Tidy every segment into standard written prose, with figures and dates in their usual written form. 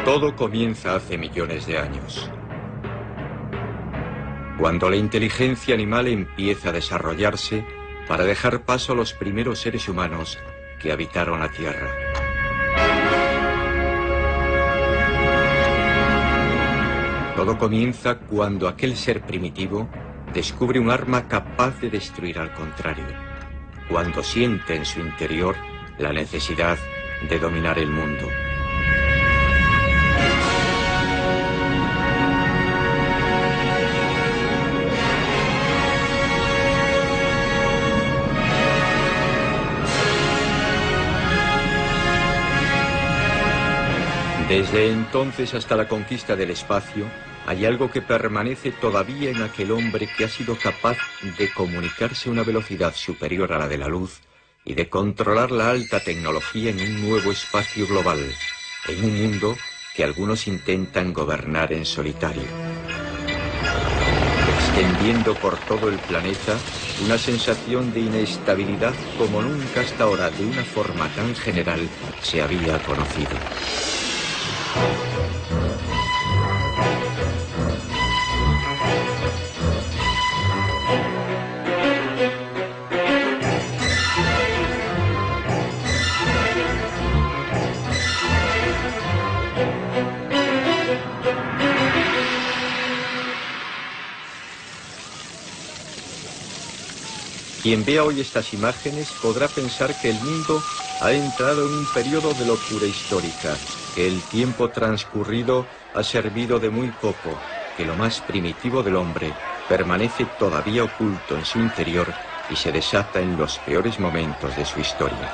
Todo comienza hace millones de años, cuando la inteligencia animal empieza a desarrollarse para dejar paso a los primeros seres humanos que habitaron la Tierra. Todo comienza cuando aquel ser primitivo descubre un arma capaz de destruir al contrario, cuando siente en su interior la necesidad de dominar el mundo. Desde entonces hasta la conquista del espacio, hay algo que permanece todavía en aquel hombre que ha sido capaz de comunicarse a una velocidad superior a la de la luz y de controlar la alta tecnología en un nuevo espacio global, en un mundo que algunos intentan gobernar en solitario, extendiendo por todo el planeta una sensación de inestabilidad como nunca hasta ahora de una forma tan general se había conocido. Quien vea hoy estas imágenes podrá pensar que el mundo ha entrado en un periodo de locura histórica, que el tiempo transcurrido ha servido de muy poco, que lo más primitivo del hombre permanece todavía oculto en su interior y se desata en los peores momentos de su historia.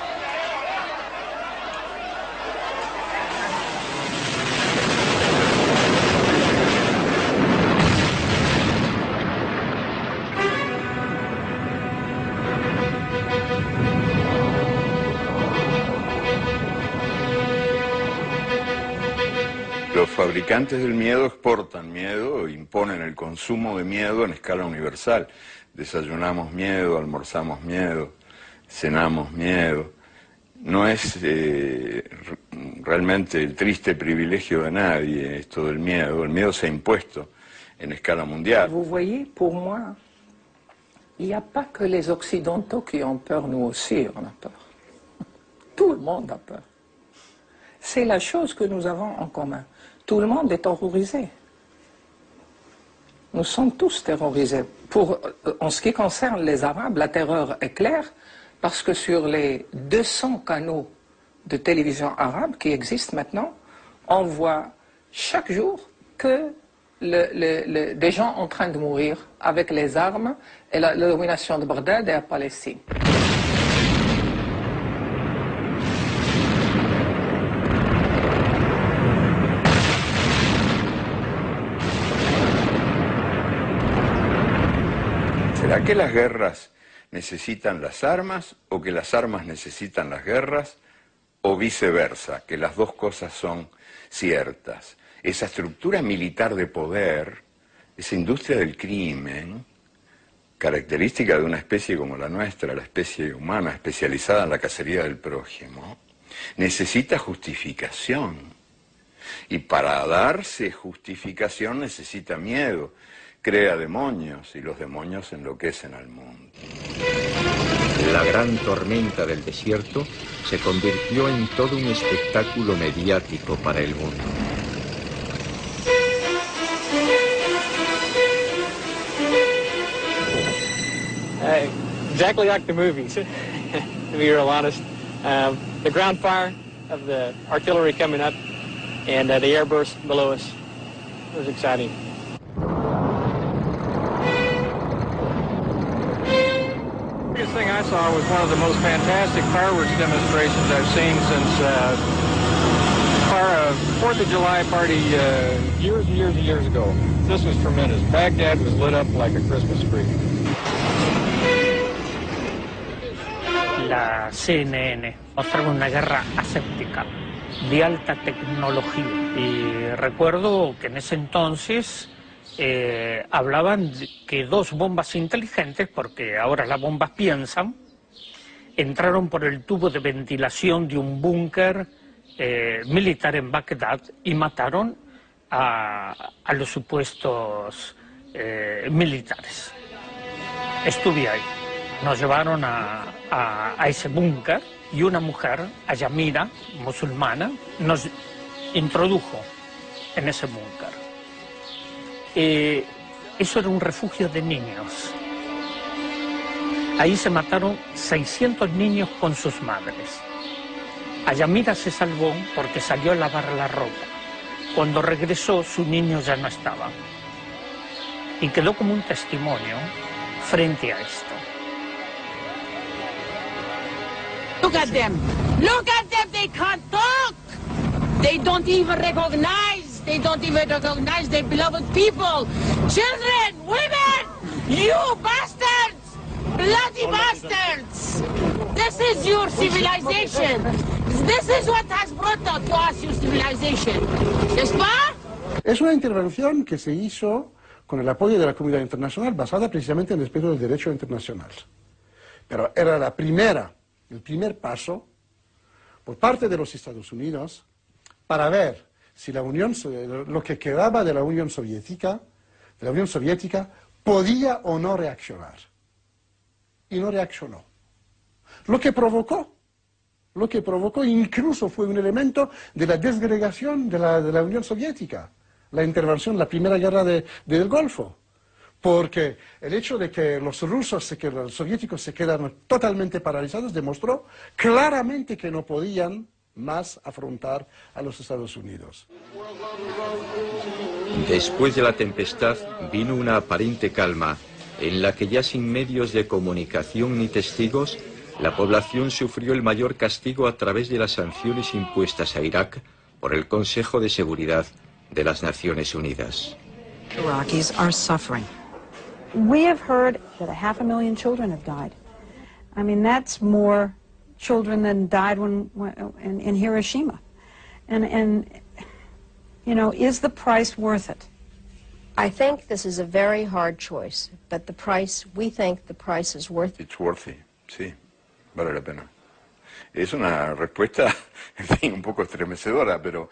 Los fabricantes del miedo exportan miedo, imponen el consumo de miedo en escala universal. Desayunamos miedo, almorzamos miedo, cenamos miedo. No es realmente el triste privilegio de nadie esto del miedo. El miedo se ha impuesto en escala mundial. Vous voyez, pour moi, il n'y a pas que les Occidentaux qui ont peur, nous aussi on a peur. Tout le monde a peur. C'est la chose que nous avons en commun. Tout le monde est terrorisé. Nous sommes tous terrorisés. En ce qui concerne les Arabes, la terreur est claire parce que sur les 200 canaux de télévision arabes qui existent maintenant, on voit chaque jour que des gens en train de mourir avec les armes et la domination de Bagdad et la Palestine. ¿Será que las guerras necesitan las armas o que las armas necesitan las guerras o viceversa, que las dos cosas son ciertas? Esa estructura militar de poder, esa industria del crimen, característica de una especie como la nuestra, la especie humana especializada en la cacería del prójimo, necesita justificación. Y para darse justificación necesita miedo. Crea demonios y los demonios enloquecen al mundo. La gran tormenta del desierto se convirtió en todo un espectáculo mediático para el mundo. Exactly like the movies, to be real honest. The ground fire of the artillery coming up and the airburst below us was exciting. The thing I saw was one of the most fantastic fireworks demonstrations I've seen since 4th of July party years and years and years ago. This was tremendous. Baghdad was lit up like a Christmas tree. La CNN mostraba una guerra aséptica, de alta tecnología. Y recuerdo que en ese entonces hablaban de que dos bombas inteligentes, porque ahora las bombas piensan, entraron por el tubo de ventilación de un búnker militar en Bagdad y mataron a los supuestos militares. Estuve ahí. Nos llevaron a ese búnker y una mujer, Ayamira, musulmana, nos introdujo en ese búnker. Eso era un refugio de niños. Ahí se mataron 600 niños con sus madres. Ayamira se salvó porque salió a lavar la ropa. Cuando regresó, su niño ya no estaba. Y quedó como un testimonio frente a esto. Look at them. Look at them. They can't talk. They don't even recognize. They don't even recognize their beloved people. Children, women, you bastards, bloody bastards. This is your civilization. This is what has brought to us your civilization. ¿Es pas? Es una intervención que se hizo con el apoyo de la comunidad internacional basada precisamente en el respeto del derecho internacional. Pero era el primer paso por parte de los Estados Unidos para ver si lo que quedaba de la Unión Soviética podía o no reaccionar. Y no reaccionó. Lo que provocó incluso fue un elemento de la desgregación de la Unión Soviética, la intervención, la primera guerra del Golfo. Porque el hecho de que los soviéticos se quedaron totalmente paralizados demostró claramente que no podían más afrontar a los Estados Unidos. Después de la tempestad vino una aparente calma, en la que ya sin medios de comunicación ni testigos, la población sufrió el mayor castigo a través de las sanciones impuestas a Irak por el Consejo de Seguridad de las Naciones Unidas. Iraqis are suffering. We have heard that 500,000 children have died. I mean, that's more children than died in Hiroshima. And, you know, is the price worth it? I think this is a very hard choice, but we think the price is worth it. It's worthy, sí, vale la pena. Es una respuesta, en fin, un poco estremecedora, pero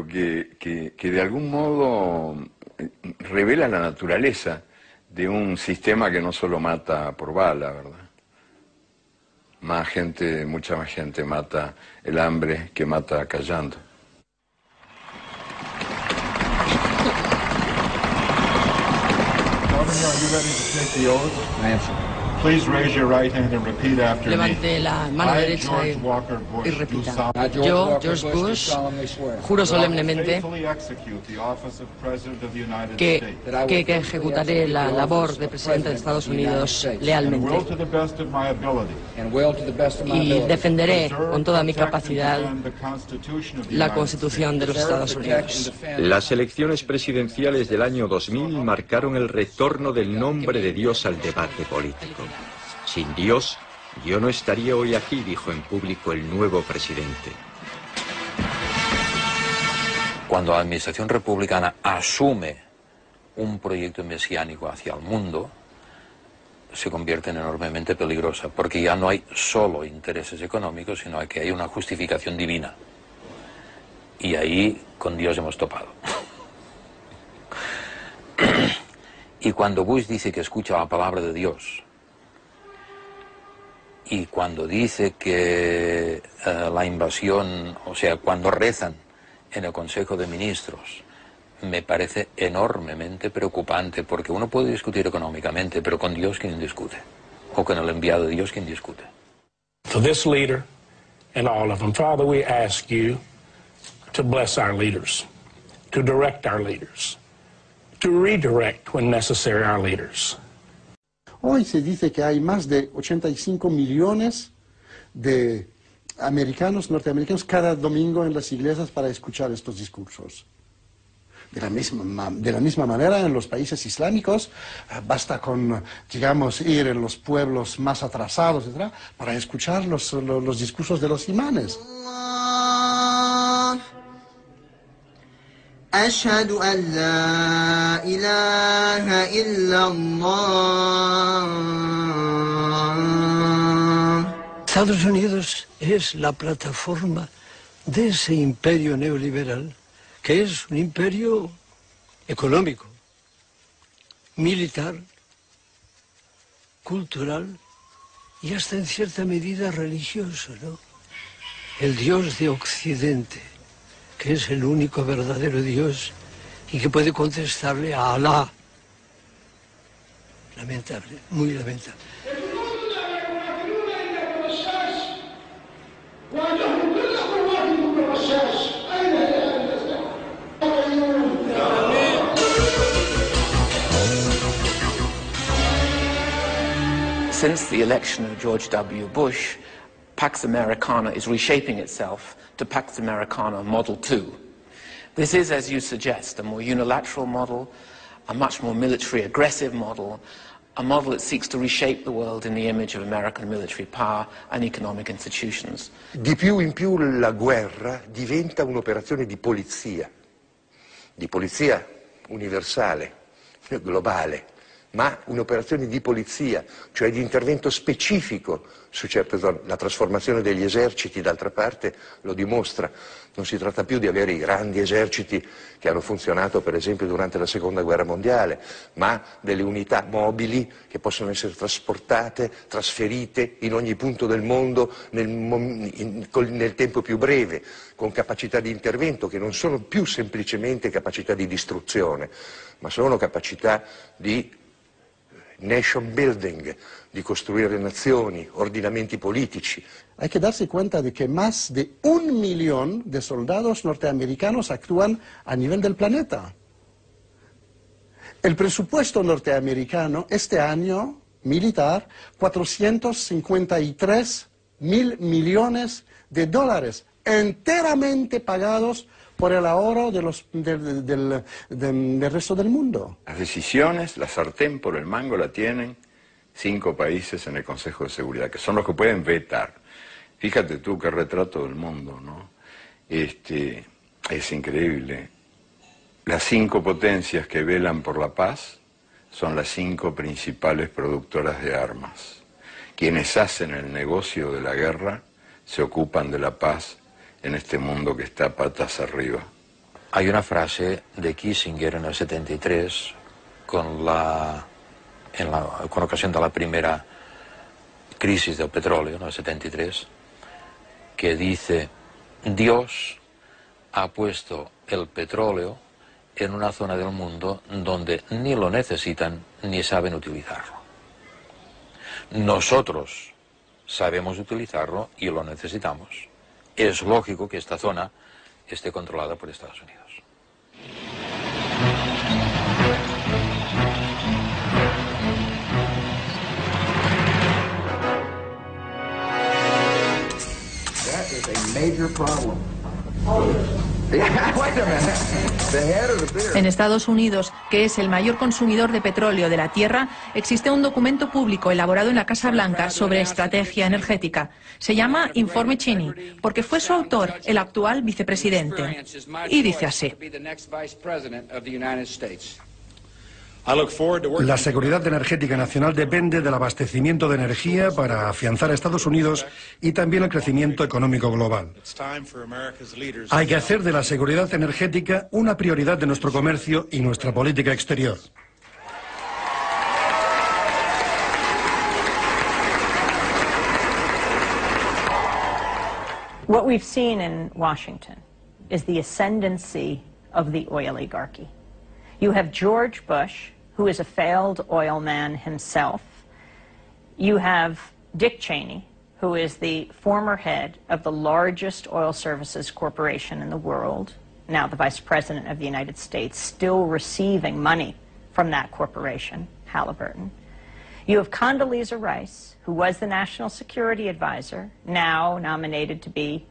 que de algún modo revela la naturaleza de un sistema que no solo mata por bala, ¿verdad? Mucha más gente mata el hambre que mata callando. Governor, are you ready to take the oath? Nancy. Please raise your right hand and repeat after me. Levante la mano derecha y repita. Yo, George Bush, juro solemnemente que ejecutaré la labor de presidente de Estados Unidos lealmente y defenderé con toda mi capacidad la Constitución de los Estados Unidos. Las elecciones presidenciales del año 2000 marcaron el retorno del nombre de Dios al debate político. Sin Dios, yo no estaría hoy aquí, dijo en público el nuevo presidente. Cuando la administración republicana asume un proyecto mesiánico hacia el mundo, se convierte en enormemente peligrosa, porque ya no hay solo intereses económicos, sino que hay una justificación divina. Y ahí con Dios hemos topado. Y cuando Bush dice que escucha la palabra de Dios, y cuando dice que la invasión, o sea, cuando rezan en el Consejo de Ministros, me parece enormemente preocupante, porque uno puede discutir económicamente, pero con Dios ¿quién discute? O con el enviado de Dios ¿quién discute? To this leader and all of them, Father, we ask you to bless our leaders, to direct our leaders, to redirect when necessary our leaders. Hoy se dice que hay más de 85 millones de norteamericanos, cada domingo en las iglesias para escuchar estos discursos. De la misma manera, en los países islámicos, basta con, digamos, ir en los pueblos más atrasados, etc., para escuchar los discursos de los imanes. أشهد أن لا إله إلا الله. Estados Unidos es la plataforma de ese imperio neoliberal, que es un imperio económico, militar, cultural y hasta en cierta medida religioso, ¿no? El Dios de Occidente, que es el único verdadero Dios y que puede contestarle a Alá. Lamentable, muy lamentable. Since the election of George W. Bush, Pax Americana is reshaping itself to Pax Americana Model 2. This is, as you suggest, a more unilateral model, a much more military aggressive model, a model that seeks to reshape the world in the image of American military power and economic institutions. Di più in più la guerra diventa un'operazione di polizia universale, globale, ma un'operazione di polizia, cioè di intervento specifico su certe zone. La trasformazione degli eserciti, d'altra parte, lo dimostra. Non si tratta più di avere i grandi eserciti che hanno funzionato, per esempio, durante la Seconda Guerra Mondiale, ma delle unità mobili che possono essere trasportate, trasferite in ogni punto del mondo nel tempo più breve, con capacità di intervento che non sono più semplicemente capacità di distruzione, ma sono capacità di nation building, di costruire nazioni, ordinamenti politici. Hay que darse cuenta de que más de 1 millón de soldados norteamericanos actúan a nivel del planeta. El presupuesto norteamericano este año, militar, 453 mil millones de dólares, enteramente pagados por el ahorro del resto del mundo. Las decisiones, la sartén por el mango la tienen 5 países en el Consejo de Seguridad, que son los que pueden vetar. Fíjate tú qué retrato del mundo, ¿no? Es increíble. Las 5 potencias que velan por la paz son las 5 principales productoras de armas. Quienes hacen el negocio de la guerra se ocupan de la paz en este mundo que está patas arriba. Hay una frase de Kissinger en el 73, con ocasión de la primera crisis del petróleo, en el 73, que dice: Dios ha puesto el petróleo en una zona del mundo donde ni lo necesitan ni saben utilizarlo. Nosotros sabemos utilizarlo y lo necesitamos. Es lógico que esta zona esté controlada por Estados Unidos. That is a major problem. En Estados Unidos, que es el mayor consumidor de petróleo de la Tierra, existe un documento público elaborado en la Casa Blanca sobre estrategia energética. Se llama Informe Cheney, porque fue su autor el actual vicepresidente. Y dice así: La seguridad energética nacional depende del abastecimiento de energía para afianzar a Estados Unidos y también el crecimiento económico global. Hay que hacer de la seguridad energética una prioridad de nuestro comercio y nuestra política exterior. What we've seen in Washington is the ascendancy of the oil oligarchy. You have George Bush, who is a failed oil man himself. You have Dick Cheney, who is the former head of the largest oil services corporation in the world, now the Vice President of the United States, still receiving money from that corporation, Halliburton. You have Condoleezza Rice, who was the National Security Advisor, now nominated to be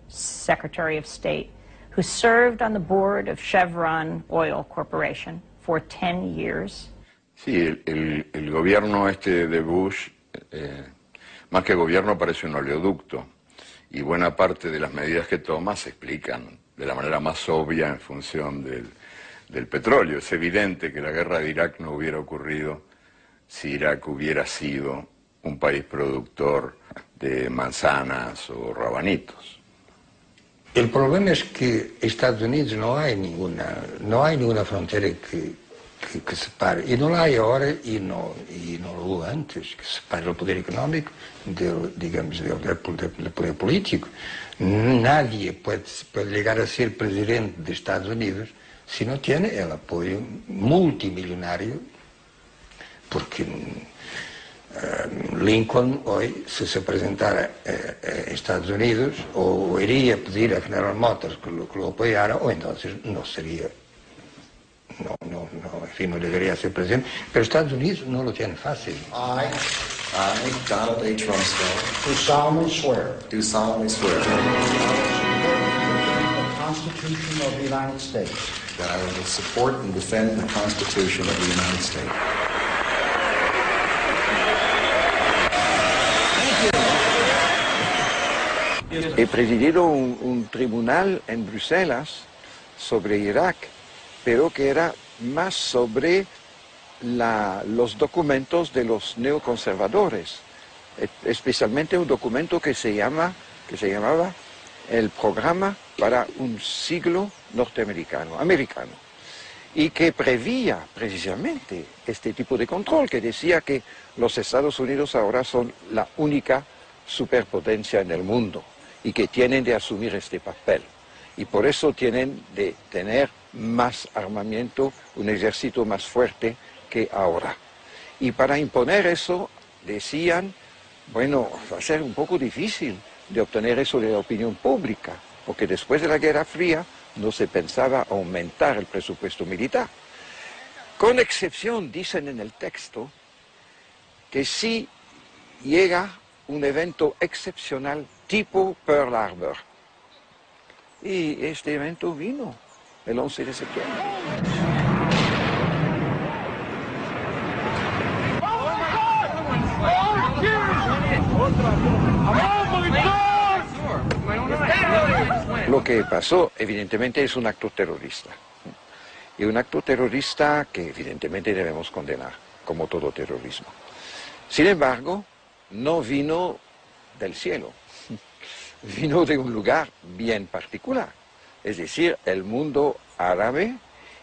Secretary of State, who served on the board of Chevron Oil Corporation for 10 years. Sí, el gobierno de Bush, más que gobierno, parece un oleoducto, y buena parte de las medidas que toma se explican de la manera más obvia en función del petróleo. Es evidente que la guerra de Irak no hubiera ocurrido si Irak hubiera sido un país productor de manzanas o rabanitos. El problema es que Estados Unidos no hay ninguna frontera que separe, y no la hay ahora y no lo hubo antes, que separe el poder económico del poder político. Nadie puede llegar a ser presidente de Estados Unidos si no tiene el apoyo multimillonario, porque Lincoln hoy, si se presentara en Estados Unidos, o iría a pedir a General Motors que lo apoyara, o entonces no sería, en fin, no llegaría a ser presidente. Pero Estados Unidos no lo tiene fácil. I, Donald H. Rumsfeld, do solemnly swear The Constitution of the United States. That I will support and defend the Constitution of the United States. He presidido un tribunal en Bruselas sobre Irak, pero que era más sobre los documentos de los neoconservadores, especialmente un documento que se llamaba el Programa para un Siglo Norteamericano, y que preveía precisamente este tipo de control, que decía que los Estados Unidos ahora son la única superpotencia en el mundo y que tienen de asumir este papel. Y por eso tienen de tener más armamento, un ejército más fuerte que ahora. Y para imponer eso, decían, bueno, va a ser un poco difícil de obtener eso de la opinión pública, porque después de la Guerra Fría no se pensaba aumentar el presupuesto militar. Con excepción, dicen en el texto, que si llega un evento excepcional tipo Pearl Harbor. Y este evento vino el 11 de septiembre. Lo que pasó, evidentemente, es un acto terrorista. Y un acto terrorista que evidentemente debemos condenar, como todo terrorismo. Sin embargo, no vino del cielo, vino de un lugar bien particular, es decir, el mundo árabe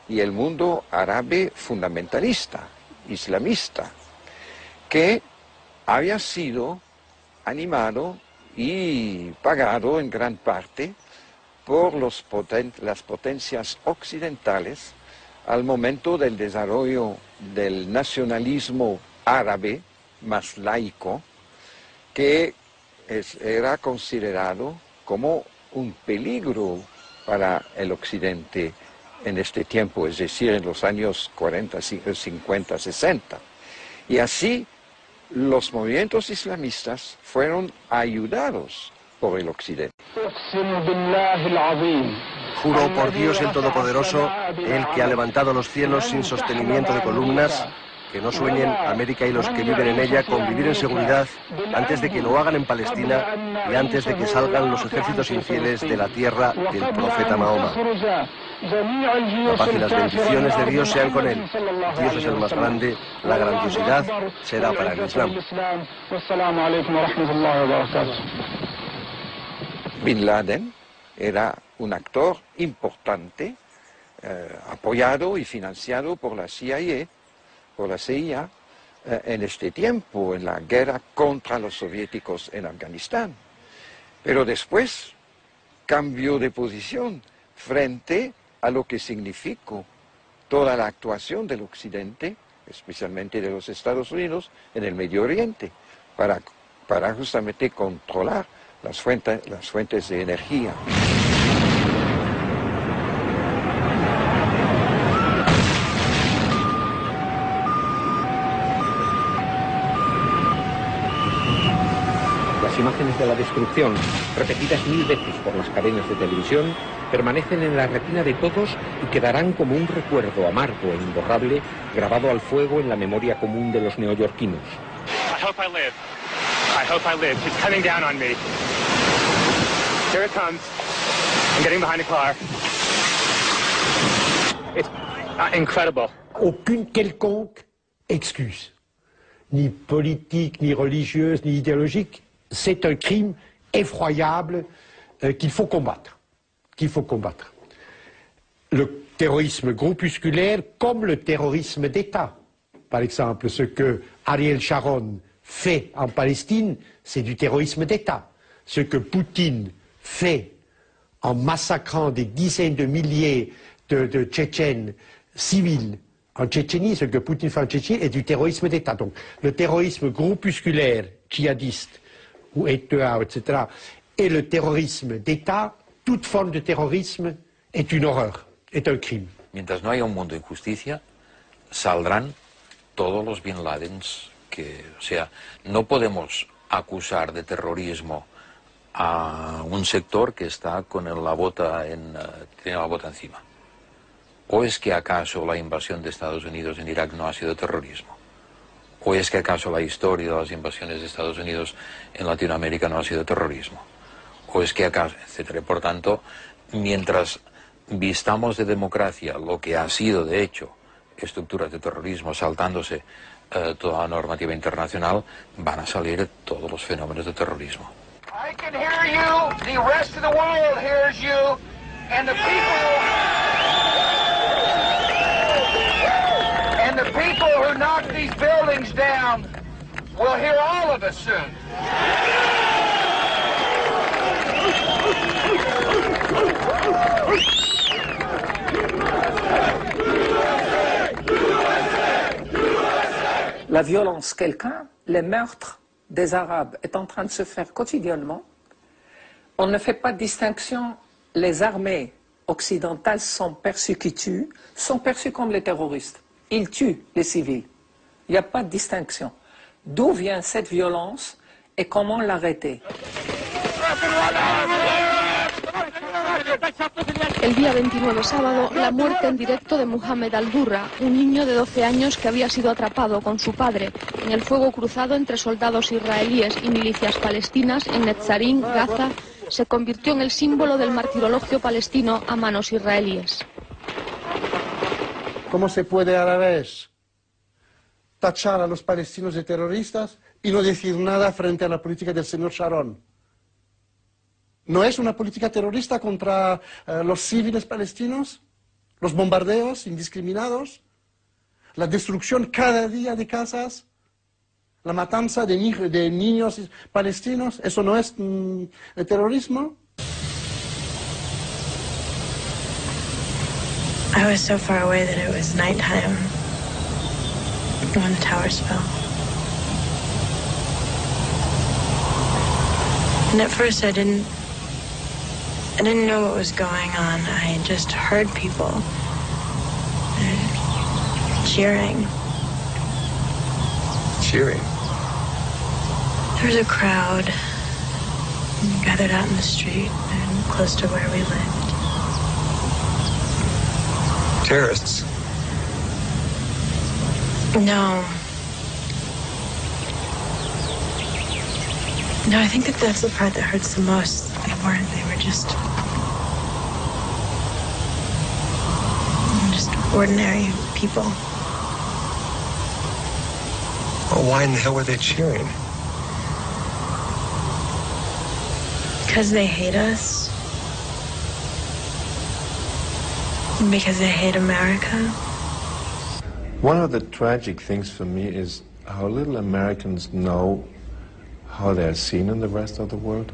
y el mundo árabe fundamentalista, islamista, que había sido animado y pagado en gran parte por las potencias occidentales al momento del desarrollo del nacionalismo árabe más laico, que era considerado como un peligro para el occidente en este tiempo, es decir, en los años 40, 50, 60. Y así los movimientos islamistas fueron ayudados por el occidente. Juro por Dios el Todopoderoso, el que ha levantado los cielos sin sostenimiento de columnas, que no sueñen América y los que viven en ella con vivir en seguridad antes de que lo hagan en Palestina y antes de que salgan los ejércitos infieles de la tierra del profeta Mahoma. La paz y las bendiciones de Dios sean con él. Dios es el más grande, la grandiosidad será para el Islam. Bin Laden era un actor importante, apoyado y financiado por la CIA, en este tiempo, en la guerra contra los soviéticos en Afganistán. Pero después cambió de posición frente a lo que significó toda la actuación del Occidente, especialmente de los Estados Unidos, en el Medio Oriente, para justamente controlar las fuentes de energía. Las imágenes de la destrucción, repetidas 1000 veces por las cadenas de televisión, permanecen en la retina de todos y quedarán como un recuerdo amargo e imborrable grabado al fuego en la memoria común de los neoyorquinos. I hope I live. I hope I live. It's coming down on me. Here it comes. I'm getting behind the car. It's incredible. Aucune quelconque excuse, ni politique, ni religieuse, ni idéologique. C'est un crime effroyable qu'il faut combattre. qu'il faut combattre. Le terrorisme groupusculaire comme le terrorisme d'État. Par exemple, ce que Ariel Sharon fait en Palestine, c'est du terrorisme d'État. Ce que Poutine fait en massacrant des dizaines de milliers de Tchétchènes civils en Tchétchénie, ce que Poutine fait en Tchétchénie est du terrorisme d'État. Donc le terrorisme groupusculaire, djihadiste, ou ETA, etc., et le terrorisme d'État, toute forme de terrorisme est une horreur, est un crime. Mientras no haya un mundo en justicia, saldrán todos los Bin Ladens que, o sea, no podemos acusar de terrorismo a un sector que está con la bota tiene la bota encima. ¿O es que acaso la invasión de Estados Unidos en Irak no ha sido terrorismo? ¿O es que acaso la historia de las invasiones de Estados Unidos en Latinoamérica no ha sido terrorismo? ¿O es que acaso, etcétera? Por tanto, mientras vistamos de democracia lo que ha sido, de hecho, estructuras de terrorismo, saltándose toda la normativa internacional, van a salir todos los fenómenos de terrorismo. I can hear you, the rest of the world hears you, and the people who knock these buildings down will hear all of us soon. La violence, quelqu'un, les meurtres des Arabes est en train de se faire quotidiennement. On ne fait pas de distinction. Les armées occidentales sont perçues qui tuent, sont perçues comme les terroristes. Ils tuent les civils. Il n'y a pas de distinction. D'où vient cette violence et comment l'arrêter? El día 29, sábado, la muerte en directo de Mohamed al-Durra, un niño de 12 años que había sido atrapado con su padre en el fuego cruzado entre soldados israelíes y milicias palestinas en Netzarim, Gaza, se convirtió en el símbolo del martirologio palestino a manos israelíes. ¿Cómo se puede a la vez tachar a los palestinos de terroristas y no decir nada frente a la política del señor Sharon? ¿No es una política terrorista contra los civiles palestinos? ¿Los bombardeos indiscriminados? ¿La destrucción cada día de casas? ¿La matanza de niños palestinos? ¿Eso no es terrorismo? I was so far away that it was nighttime when the towers fell. And at first I didn't know what was going on. I just heard people cheering. Cheering? There was a crowd gathered out in the street and close to where we lived. Terrorists? No. No, I think that's the part that hurts the most. They were just ordinary people. Well, why in the hell were they cheering? Because they hate us. Because they hate America. One of the tragic things for me is how little Americans know how they're seen in the rest of the world,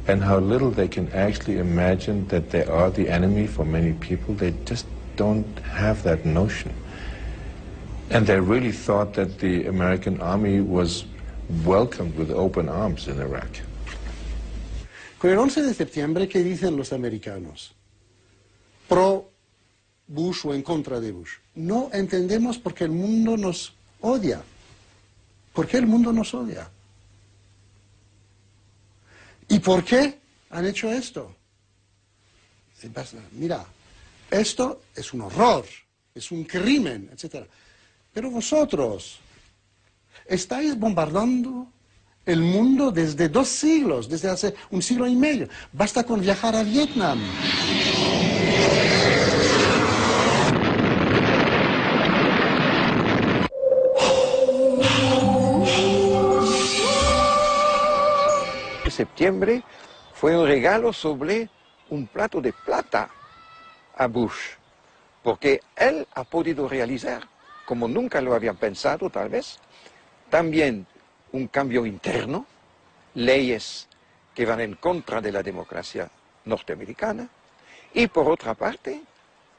and how little they can actually imagine that they are the enemy for many people. They just don't have that notion. And they really thought that the American army was welcomed with open arms in Iraq. Con el 11 de septiembre, ¿qué dicen los americanos? Pro Bush o en contra de Bush. No entendemos por qué el mundo nos odia. ¿Por qué el mundo nos odia? ¿Y por qué han hecho esto? Mira, esto es un horror, es un crimen, etc. Pero vosotros estáis bombardando el mundo desde 2 siglos, desde hace 1 siglo y medio. Basta con viajar a Vietnam. Septiembre fue un regalo sobre un plato de plata a Bush, porque él ha podido realizar, como nunca lo habían pensado tal vez, también un cambio interno, leyes que van en contra de la democracia norteamericana, y por otra parte,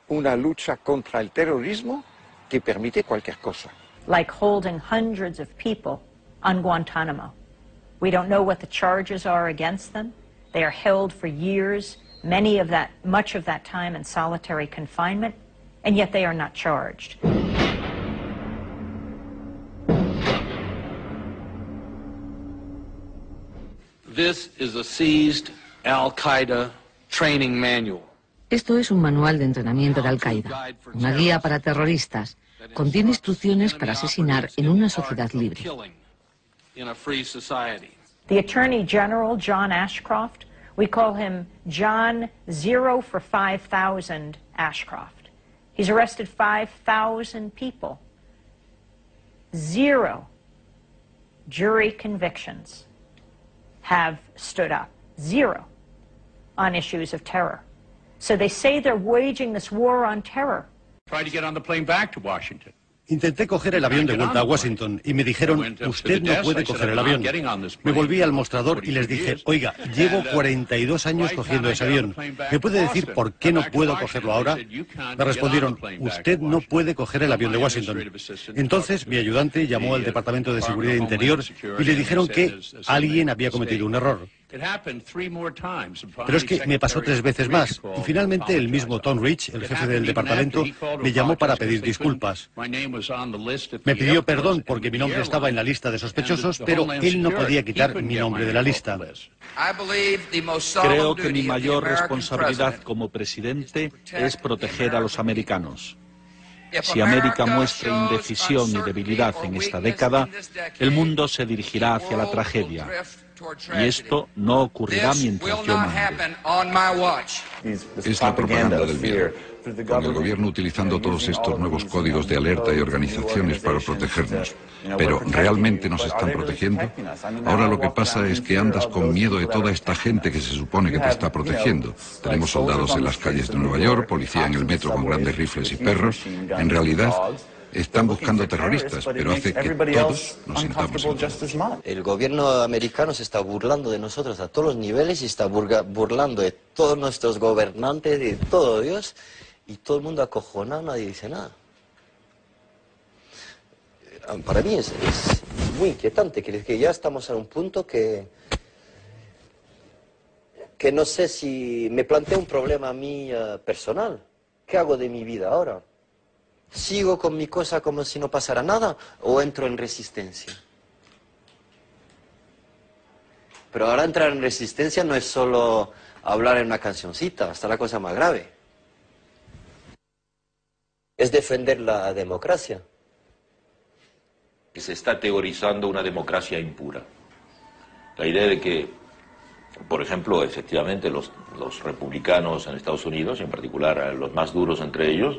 una lucha contra el terrorismo que permite cualquier cosa. Like holding hundreds of people on Guantanamo. We don't know what the charges are against them. They are held for years, much of that time in solitary confinement, and yet they are not charged. This is a seized Al-Qaeda training manual. Esto es un manual de entrenamiento de Al-Qaeda, una guía para terroristas. Contiene instrucciones para asesinar en una sociedad libre. The Attorney General, John Ashcroft, we call him John 0 for 5,000 Ashcroft. He's arrested 5,000 people. 0 jury convictions have stood up. 0 on issues of terror. So they say they're waging this war on terror. Tried to get on the plane back to Washington. Intenté coger el avión de vuelta a Washington y me dijeron, usted no puede coger el avión. Me volví al mostrador y les dije, oiga, llevo 42 años cogiendo ese avión. ¿Me puede decir por qué no puedo cogerlo ahora? Me respondieron, usted no puede coger el avión de Washington. Entonces mi ayudante llamó al Departamento de Seguridad Interior y le dijeron que alguien había cometido un error. Pero es que me pasó 3 veces más y finalmente el mismo Tom Rich, el jefe del departamento, me llamó para pedir disculpas. Me pidió perdón porque mi nombre estaba en la lista de sospechosos, pero él no podía quitar mi nombre de la lista. Creo que mi mayor responsabilidad como presidente es proteger a los americanos. Si América muestra indecisión y debilidad en esta década, el mundo se dirigirá hacia la tragedia. Y esto no ocurrirá mientras yo mande. Es la propaganda del miedo, con el gobierno utilizando todos estos nuevos códigos de alerta y organizaciones para protegernos. Pero ¿realmente nos están protegiendo? Ahora lo que pasa es que andas con miedo de toda esta gente que se supone que te está protegiendo. Tenemos soldados en las calles de Nueva York, policía en el metro con grandes rifles y perros. En realidad, están buscando terroristas, pero hace que todos nos sintamos seguros. El gobierno americano se está burlando de nosotros a todos los niveles y está burlando de todos nuestros gobernantes, de todo Dios, y todo el mundo acojonado, nadie dice nada. Para mí es muy inquietante, que ya estamos en un punto que no sé si me planteo un problema a mí personal. ¿Qué hago de mi vida ahora? ¿Sigo con mi cosa como si no pasara nada o entro en resistencia? Pero ahora entrar en resistencia no es solo hablar en una cancioncita, está la cosa más grave. Es defender la democracia. Se está teorizando una democracia impura. La idea de que, por ejemplo, efectivamente los republicanos en Estados Unidos, y en particular los más duros entre ellos,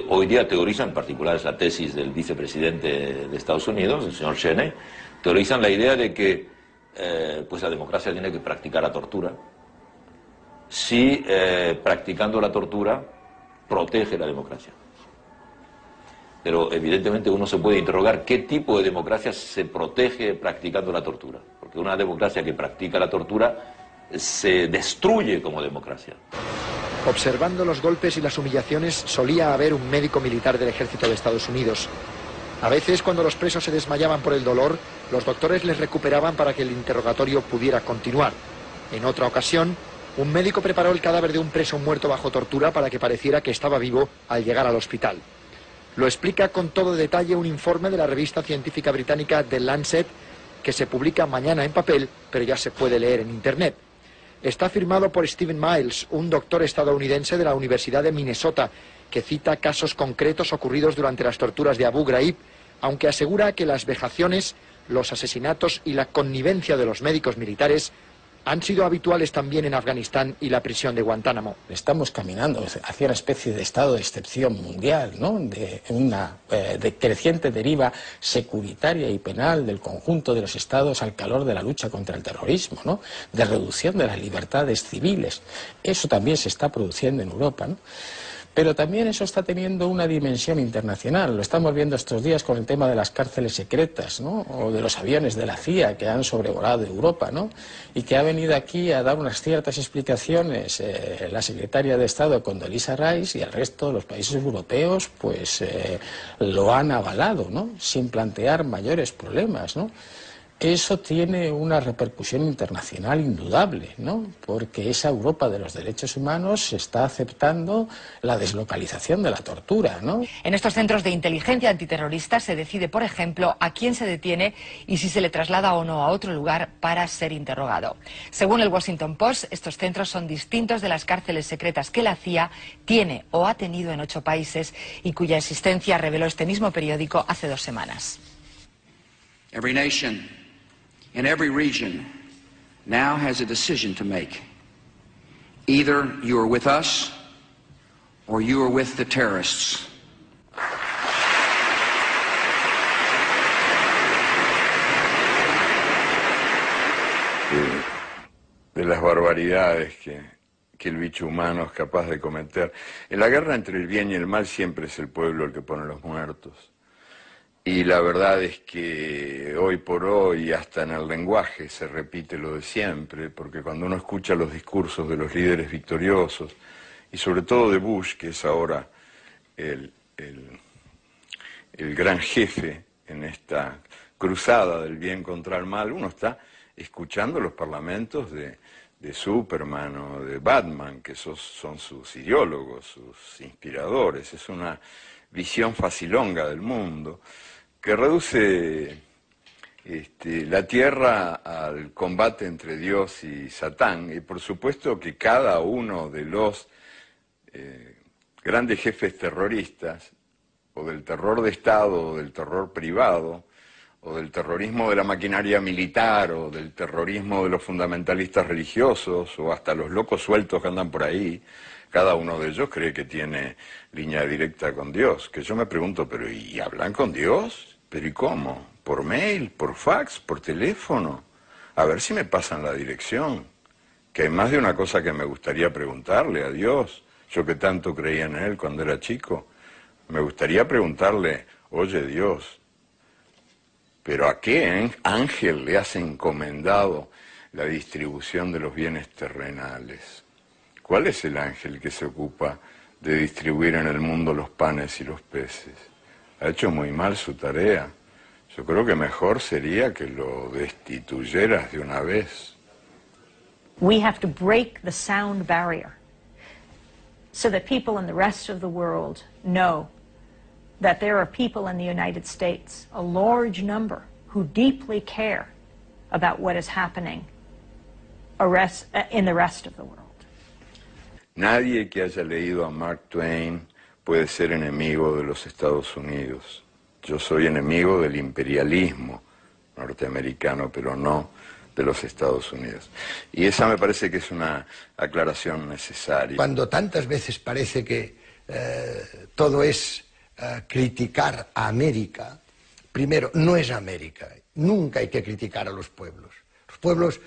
hoy día teorizan, en particular es la tesis del vicepresidente de Estados Unidos, el señor Cheney, teorizan la idea de que pues la democracia tiene que practicar la tortura, si practicando la tortura protege la democracia. Pero evidentemente uno se puede interrogar qué tipo de democracia se protege practicando la tortura, porque una democracia que practica la tortura se destruye como democracia. Observando los golpes y las humillaciones, solía haber un médico militar del ejército de Estados Unidos. A veces, cuando los presos se desmayaban por el dolor, los doctores les recuperaban para que el interrogatorio pudiera continuar. En otra ocasión, un médico preparó el cadáver de un preso muerto bajo tortura para que pareciera que estaba vivo al llegar al hospital. Lo explica con todo detalle un informe de la revista científica británica The Lancet, que se publica mañana en papel, pero ya se puede leer en Internet. Está firmado por Stephen Miles, un doctor estadounidense de la Universidad de Minnesota, que cita casos concretos ocurridos durante las torturas de Abu Ghraib, aunque asegura que las vejaciones, los asesinatos y la connivencia de los médicos militares han sido habituales también en Afganistán y la prisión de Guantánamo. Estamos caminando hacia una especie de estado de excepción mundial, ¿no? De una creciente deriva securitaria y penal del conjunto de los estados al calor de la lucha contra el terrorismo, ¿no? De reducción de las libertades civiles. Eso también se está produciendo en Europa, ¿no? Pero también eso está teniendo una dimensión internacional. Lo estamos viendo estos días con el tema de las cárceles secretas, ¿no? O de los aviones de la CIA que han sobrevolado Europa, ¿no? Y que ha venido aquí a dar unas ciertas explicaciones la secretaria de Estado Condoleezza Rice, y el resto de los países europeos pues lo han avalado, ¿no? Sin plantear mayores problemas, ¿no? Eso tiene una repercusión internacional indudable, ¿no? Porque esa Europa de los derechos humanos está aceptando la deslocalización de la tortura, ¿no? En estos centros de inteligencia antiterrorista se decide, por ejemplo, a quién se detiene y si se le traslada o no a otro lugar para ser interrogado. Según el Washington Post, estos centros son distintos de las cárceles secretas que la CIA tiene o ha tenido en 8 países y cuya existencia reveló este mismo periódico hace 2 semanas. Every nation in every region now has a decision to make. Either you are with us or you are with the terrorists. De las barbaridades que el bicho humano es capaz de cometer. En la guerra entre el bien y el mal siempre es el pueblo el que pone los muertos. Y la verdad es que hoy por hoy, hasta en el lenguaje, se repite lo de siempre, porque cuando uno escucha los discursos de los líderes victoriosos, y sobre todo de Bush, que es ahora el gran jefe en esta cruzada del bien contra el mal, uno está escuchando los parlamentos de Superman o de Batman, que son sus ideólogos, sus inspiradores. Es una visión facilonga del mundo que reduce la tierra al combate entre Dios y Satán, y por supuesto que cada uno de los grandes jefes terroristas, o del terror de Estado, o del terror privado, o del terrorismo de la maquinaria militar, o del terrorismo de los fundamentalistas religiosos, o hasta los locos sueltos que andan por ahí, cada uno de ellos cree que tiene línea directa con Dios. Que yo me pregunto, ¿pero y hablan con Dios? ¿Pero y cómo? ¿Por mail? ¿Por fax? ¿Por teléfono? A ver si me pasan la dirección. Que hay más de una cosa que me gustaría preguntarle a Dios. Yo que tanto creía en Él cuando era chico. Me gustaría preguntarle, oye Dios, ¿pero a qué ángel le has encomendado la distribución de los bienes terrenales? ¿Cuál es el ángel que se ocupa de distribuir en el mundo los panes y los peces? Ha hecho muy mal su tarea. Yo creo que mejor sería que lo destituyeras de una vez. We have to break the sound barrier so that people in the rest of the world know that there are people in the United States, a large number, who deeply care about what is happening in the rest of the world. Nadie que haya leído a Mark Twain puede ser enemigo de los Estados Unidos. Yo soy enemigo del imperialismo norteamericano, pero no de los Estados Unidos. Y esa me parece que es una aclaración necesaria. Cuando tantas veces parece que todo es criticar a América, primero, no es América. Nunca hay que criticar a los pueblos. Los pueblos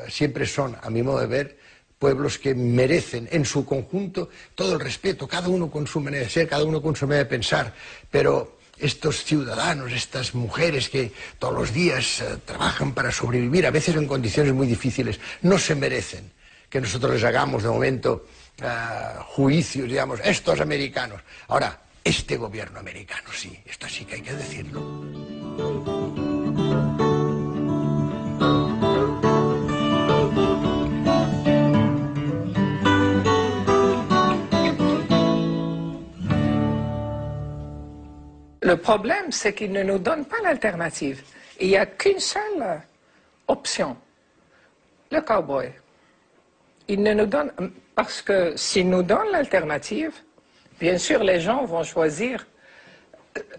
siempre son, a mi modo de ver, pueblos que merecen en su conjunto todo el respeto, cada uno con su manera de ser, cada uno con su manera de pensar, pero estos ciudadanos, estas mujeres que todos los días trabajan para sobrevivir, a veces en condiciones muy difíciles, no se merecen que nosotros les hagamos de momento juicios, digamos, estos americanos. Ahora, este gobierno americano, sí, esto sí que hay que decirlo. Le problème, c'est qu'ils ne nous donnent pas l'alternative. Il n'y a qu'une seule option, le cowboy. Ils ne nous donnent, parce que s'ils nous donnent l'alternative, bien sûr, les gens vont choisir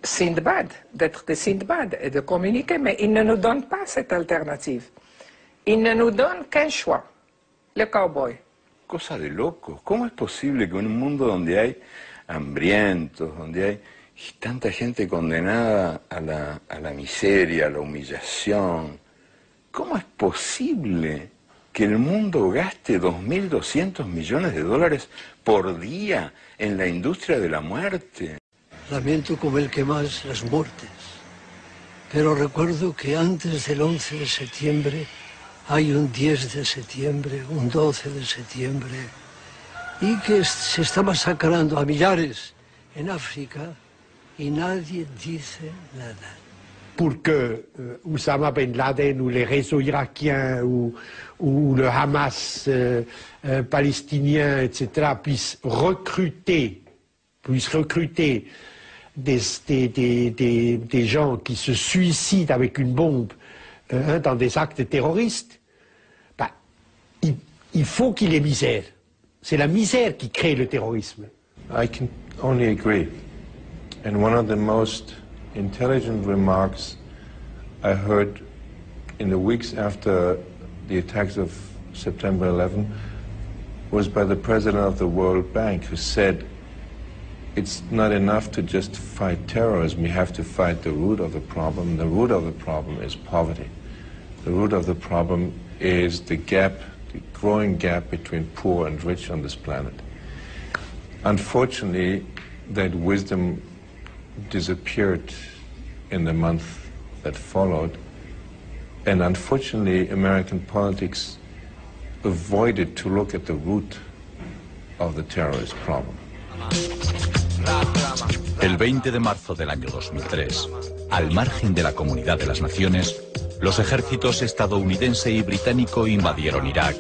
Sindbad, d'être des Sindbad et de communiquer, mais ils ne nous donnent pas cette alternative. Ils ne nous donnent qu'un choix, le cowboy. Cosa de locos. ¿Cómo es posible que en un mundo donde hay hambrientos, donde hay tanta gente condenada a la miseria, a la humillación, cómo es posible que el mundo gaste 2.200 millones de dólares por día en la industria de la muerte? Lamento como el que más las muertes, pero recuerdo que antes del 11 de septiembre hay un 10 de septiembre, un 12 de septiembre, y que se está masacrando a millares en África y nadie dice nada. Pour que Oussama Ben Laden ou les réseaux irakiens ou le Hamas palestinien, etc., puissent recruter des gens qui se suicident avec une bombe dans des actes terroristes, il faut qu'il y ait misère. C'est la misère qui crée le terrorisme. I can only agree. And one of the most intelligent remarks I heard in the weeks after the attacks of September 11 was by the president of the World Bank, who said, it's not enough to just fight terrorism, we have to fight the root of the problem. The root of the problem is poverty. The root of the problem is the gap, the growing gap between poor and rich on this planet. Unfortunately, that wisdom disappeared in the month that followed, and unfortunately American politics avoided to look at the root of the terrorist problem. El 20 de marzo del año 2003, al margen de la Comunidad de las Naciones, los ejércitos estadounidense y británico invadieron Irak,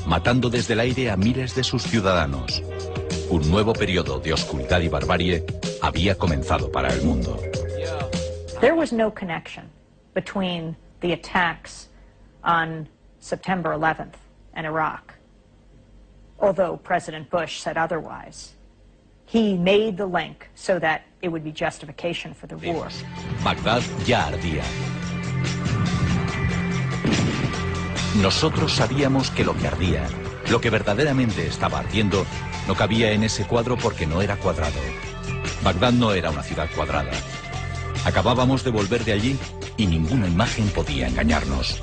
matando desde el aire a miles de sus ciudadanos. Un nuevo periodo de oscuridad y barbarie había comenzado para el mundo. There was no connection between the attacks on September 11th and Iraq, although President Bush said otherwise. He made the link so that it would be justification for the war. Bagdad ya ardía. Nosotros sabíamos que lo que ardía, lo que verdaderamente estaba ardiendo, no cabía en ese cuadro porque no era cuadrado. Bagdad no era una ciudad cuadrada. Acabábamos de volver de allí y ninguna imagen podía engañarnos.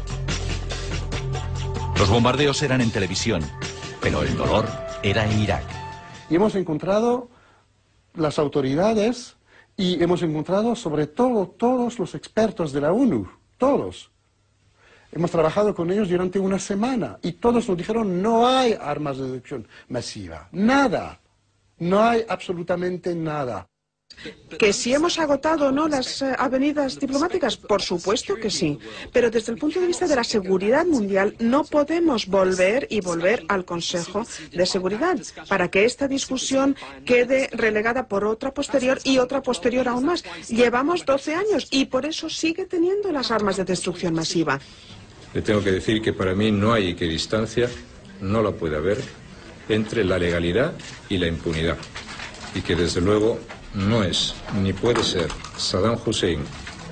Los bombardeos eran en televisión, pero el dolor era en Irak. Y hemos encontrado las autoridades y hemos encontrado sobre todo todos los expertos de la ONU, todos. Hemos trabajado con ellos durante una semana y todos nos dijeron no hay armas de destrucción masiva, nada, no hay absolutamente nada. ¿Que si hemos agotado o no las avenidas diplomáticas? Por supuesto que sí, pero desde el punto de vista de la seguridad mundial no podemos volver al Consejo de Seguridad para que esta discusión quede relegada por otra posterior y otra posterior aún más. Llevamos 12 años y por eso sigue teniendo las armas de destrucción masiva. Le tengo que decir que para mí no hay equidistancia, no la puede haber, entre la legalidad y la impunidad. Y que desde luego no es, ni puede ser, Saddam Hussein,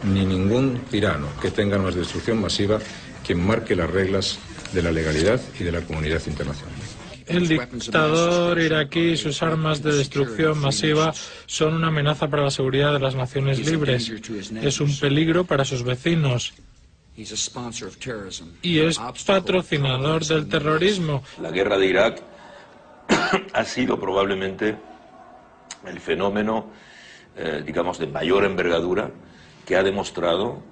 ni ningún tirano que tenga armas de destrucción masiva quien marque las reglas de la legalidad y de la comunidad internacional. El dictador iraquí y sus armas de destrucción masiva son una amenaza para la seguridad de las naciones libres. Es un peligro para sus vecinos. Y es patrocinador del terrorismo. La guerra de Irak ha sido probablemente el fenómeno, digamos, de mayor envergadura que ha demostrado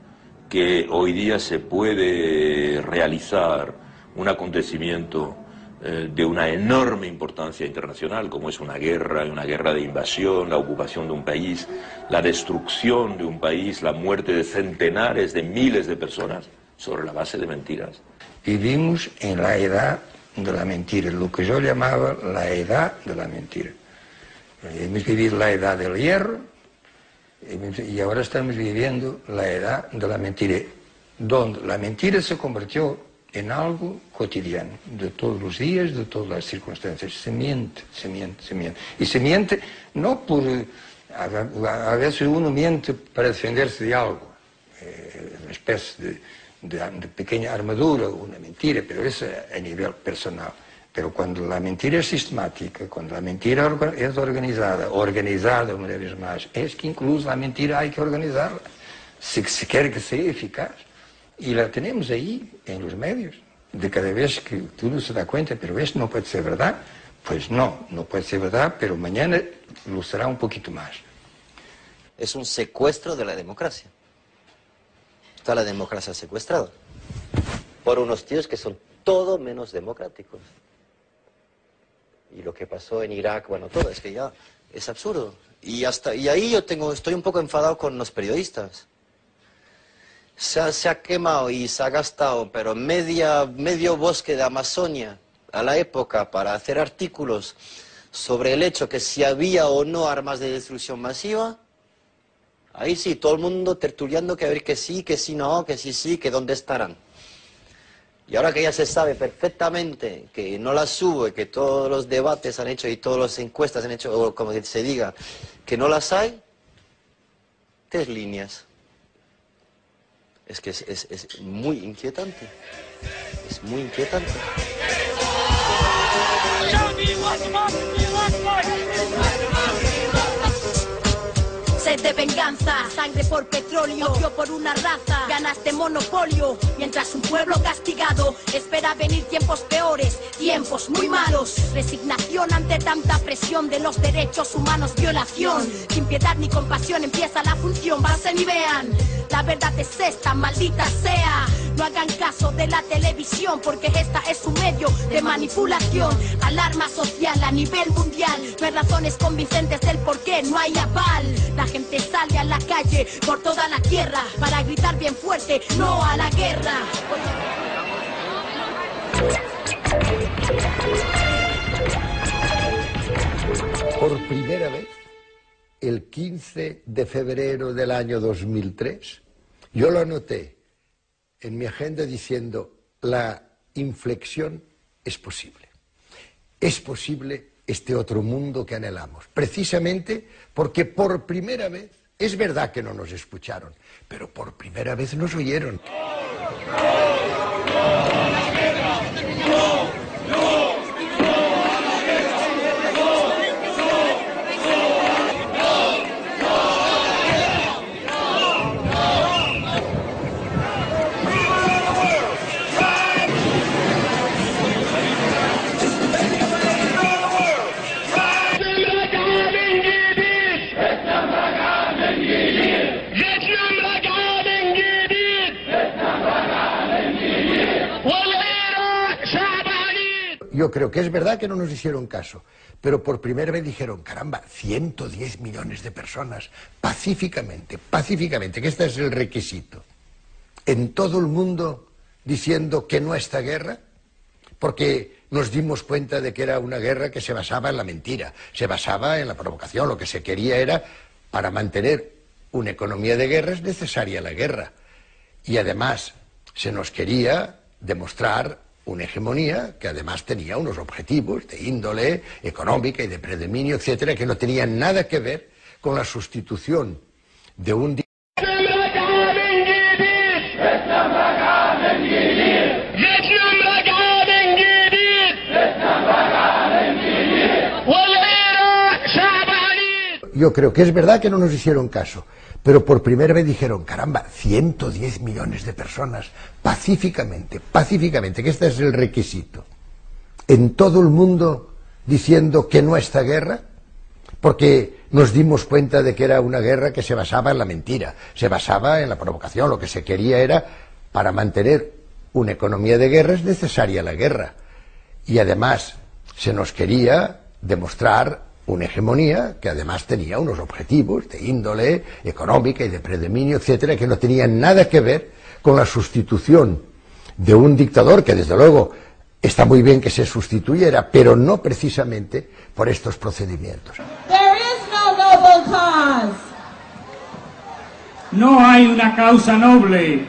que hoy día se puede realizar un acontecimiento de una enorme importancia internacional, como es una guerra de invasión, la ocupación de un país, la destrucción de un país, la muerte de centenares de miles de personas sobre la base de mentiras. Vivimos en la edad de la mentira, lo que yo llamaba la edad de la mentira. Hemos vivido la edad del hierro y ahora estamos viviendo la edad de la mentira, donde la mentira se convirtió en algo cotidiano, de todos los días, de todas las circunstancias. Se miente, se miente, se miente. Y se miente no por... A veces uno miente para defenderse de algo, una especie de pequeña armadura, una mentira, pero eso a nivel personal. Pero cuando la mentira es sistemática, cuando la mentira es organizada una vez más, es que incluso la mentira hay que organizarla, si se quiere que sea eficaz. Y la tenemos ahí, en los medios, de cada vez que uno se da cuenta, pero esto no puede ser verdad, pues no puede ser verdad, pero mañana lo será un poquito más. Es un secuestro de la democracia. Está la democracia secuestrada por unos tíos que son todo menos democráticos. Y lo que pasó en Irak, bueno, todo, es que ya es absurdo. Y ahí estoy un poco enfadado con los periodistas. Se ha quemado y se ha gastado, pero medio bosque de Amazonia a la época para hacer artículos sobre el hecho que si había o no armas de destrucción masiva. Ahí sí, todo el mundo tertuliando que a ver que sí no, que sí, que dónde estarán. Y ahora que ya se sabe perfectamente que no las hubo y que todos los debates han hecho y todas las encuestas han hecho, o como se diga, que no las hay, 3 líneas. Es que es muy inquietante. Es muy inquietante. Sed de venganza, sangre por petróleo, odio por una raza, ganas de monopolio, mientras un pueblo castigado espera venir tiempos peores, tiempos muy malos, resignación ante tanta presión de los derechos humanos, violación, sin piedad ni compasión empieza la función, pasen y vean, la verdad es esta, maldita sea, no hagan caso de la televisión porque esta es un medio de manipulación, alarma social a nivel mundial, no hay razones convincentes del por qué no hay aval, la gente sale a la calle por toda la tierra para gritar bien fuerte, no a la guerra. Por primera vez, el 15 de febrero del año 2003, yo lo anoté en mi agenda diciendo la inflexión es posible. Es posible este otro mundo que anhelamos, precisamente porque por primera vez, es verdad que no nos escucharon, pero por primera vez nos oyeron. Yo creo que es verdad que no nos hicieron caso, pero por primera vez dijeron, caramba, 110 millones de personas, pacíficamente, que este es el requisito, en todo el mundo diciendo que no a esta guerra, porque nos dimos cuenta de que era una guerra que se basaba en la mentira, se basaba en la provocación, lo que se quería era, para mantener una economía de guerra es necesaria la guerra, y además se nos quería demostrar una hegemonía que además tenía unos objetivos de índole económica y de predominio, etcétera, que no tenían nada que ver con la sustitución de un Yo creo que es verdad que no nos hicieron caso, pero por primera vez dijeron, caramba, 110 millones de personas, pacíficamente, que este es el requisito, en todo el mundo diciendo que no a esta guerra, porque nos dimos cuenta de que era una guerra que se basaba en la mentira, se basaba en la provocación, lo que se quería era, para mantener una economía de guerra es necesaria la guerra, y además se nos quería demostrar una hegemonía que además tenía unos objetivos de índole económica y de predominio, etcétera, que no tenían nada que ver con la sustitución de un dictador que desde luego está muy bien que se sustituyera, pero no precisamente por estos procedimientos. No hay una causa noble.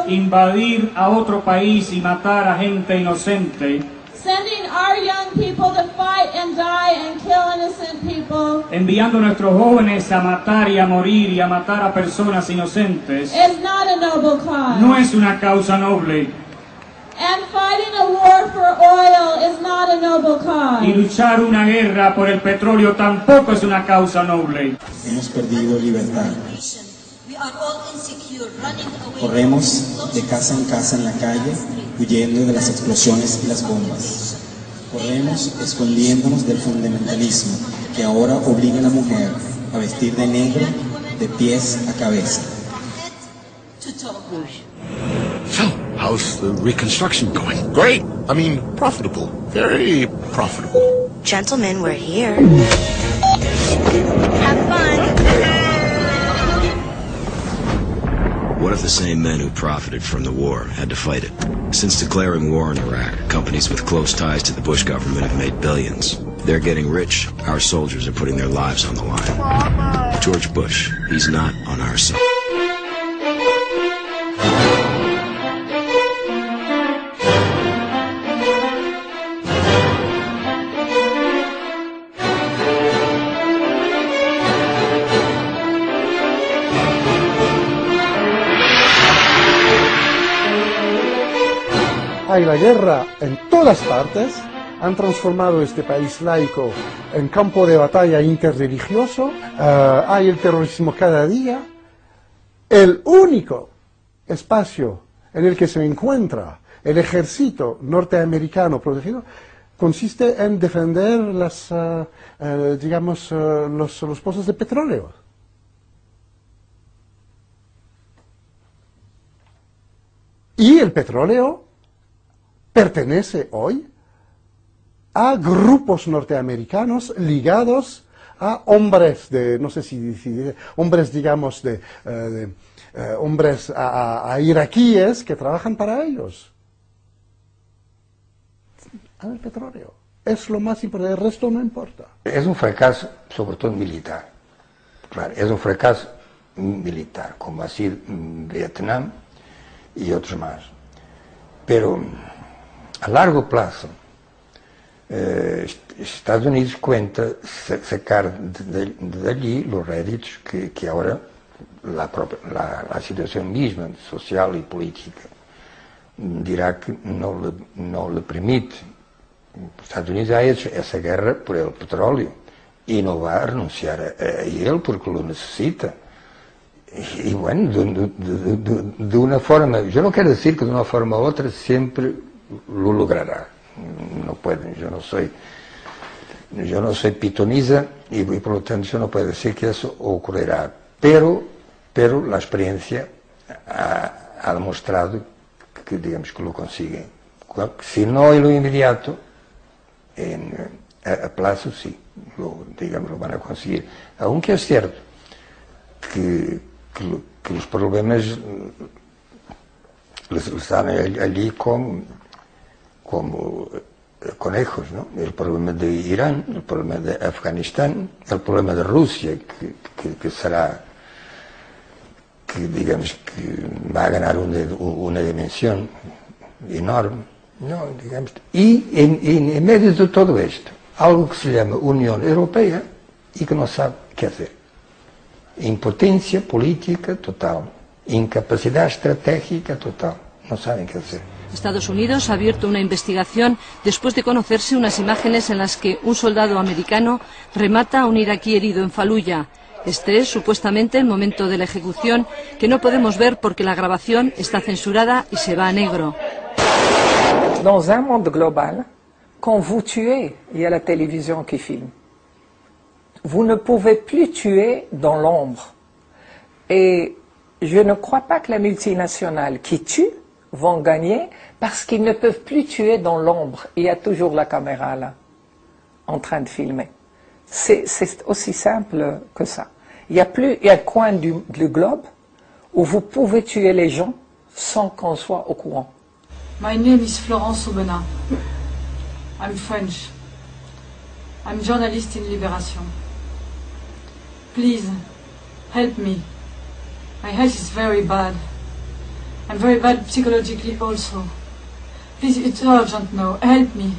Invadir a otro país y matar a gente inocente Sending our young people to fight and die and kill innocent people. Enviando a nuestros jóvenes a matar y a morir y a matar a personas inocentes. Is not a noble cause. No es una causa noble. And fighting a war for oil is not a noble cause. Y luchar una guerra por el petróleo tampoco es una causa noble. Hemos perdido libertad. Corremos de casa en casa en la calle, huyendo de las explosiones y las bombas. Corremos escondiéndonos del fundamentalismo que ahora obliga a la mujer a vestir de negro de pies a cabeza. So, how's the reconstruction going? Great. I mean, profitable. Very profitable. Gentlemen, we're here. Have fun. What if the same men who profited from the war had to fight it? Since declaring war in Iraq, companies with close ties to the Bush government have made billions. They're getting rich. Our soldiers are putting their lives on the line. George Bush, he's not on our side. Hay la guerra en todas partes, han transformado este país laico en campo de batalla interreligioso, hay el terrorismo cada día. El único espacio en el que se encuentra el ejército norteamericano protegido consiste en defender las, los pozos de petróleo. Y el petróleo pertenece hoy a grupos norteamericanos ligados a hombres de, no sé si hombres, digamos, hombres a iraquíes que trabajan para ellos. El petróleo es lo más importante, el resto no importa. Es un fracaso, sobre todo militar. Claro, es un fracaso militar, como ha sido Vietnam y otros más. Pero a largo plazo, Estados Unidos cuenta sacar de allí los réditos que ahora la situación misma, social y política, dirá que no le permite. Estados Unidos ha hecho esa guerra por el petróleo y no va a renunciar a él porque lo necesita. Y bueno, de una forma, yo no quiero decir que de una forma u otra siempre lo logrará. No puede, yo no soy pitonisa y por lo tanto yo no puedo decir que eso ocurrirá. Pero la experiencia ha demostrado que, digamos, que lo consigue. Si no en lo inmediato, a plazo sí, lo van a conseguir. Aunque es cierto que los problemas están allí como conejos, ¿no? El problema de Irán, el problema de Afganistán, el problema de Rusia, que será, que digamos que va a ganar una dimensión enorme, ¿no? Digamos, y en medio de todo esto, algo que se llama Unión Europea y que no sabe qué hacer. Impotencia política total, incapacidad estratégica total, no saben qué hacer. Estados Unidos ha abierto una investigación después de conocerse unas imágenes en las que un soldado americano remata a un iraquí herido en Faluya. Este es supuestamente el momento de la ejecución, que no podemos ver porque la grabación está censurada y se va a negro. Dans un monde global, quand vous tuez, il y a la télévision qui filme. Vous ne pouvez plus tuer dans l'ombre. Et je ne crois pas que les multinationales qui tuent vont gagner parce qu'ils ne peuvent plus tuer dans l'ombre. Il y a toujours la caméra là, en train de filmer. C'est aussi simple que ça. Il y a un coin du globe où vous pouvez tuer les gens sans qu'on soit au courant. My name is Florence Aubenas. I'm French. I'm journalist in Libération. Please, help me. My health is very bad. I'm very bad psychologically also. Please, it's urgent now. Help me.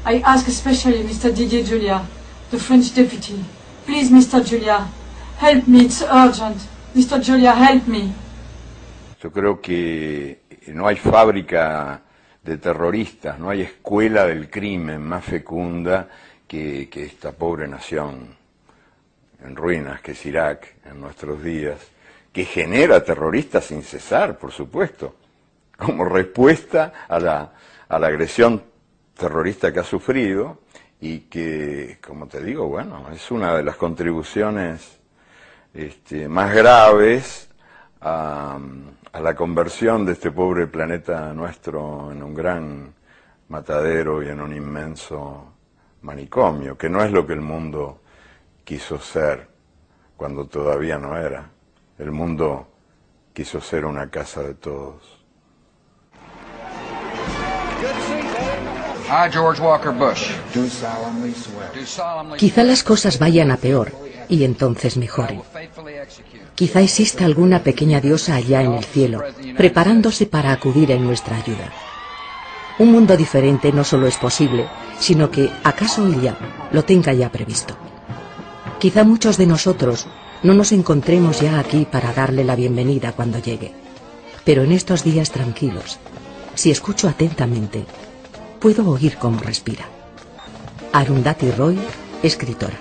I ask especially Mr. Didier Julia, the French deputy. Please, Mr. Julia, help me, it's urgent. Mr. Julia, help me. Yo creo que no hay fábrica de terroristas, no hay escuela del crimen más fecunda que esta pobre nación en ruinas, que es Irak en nuestros días, que genera terroristas sin cesar, por supuesto, como respuesta a la agresión terrorista que ha sufrido y que, como te digo, bueno, es una de las contribuciones más graves a la conversión de este pobre planeta nuestro en un gran matadero y en un inmenso manicomio, que no es lo que el mundo quiso ser cuando todavía no era. El mundo quiso ser una casa de todos. I, George Walker Bush, do solemnly swear. Quizá las cosas vayan a peor y entonces mejoren. Quizá exista alguna pequeña diosa allá en el cielo, preparándose para acudir en nuestra ayuda. Un mundo diferente no solo es posible, sino que, acaso ella, lo tenga ya previsto. Quizá muchos de nosotros no nos encontremos ya aquí para darle la bienvenida cuando llegue. Pero en estos días tranquilos, si escucho atentamente, puedo oír cómo respira. Arundhati Roy, escritora.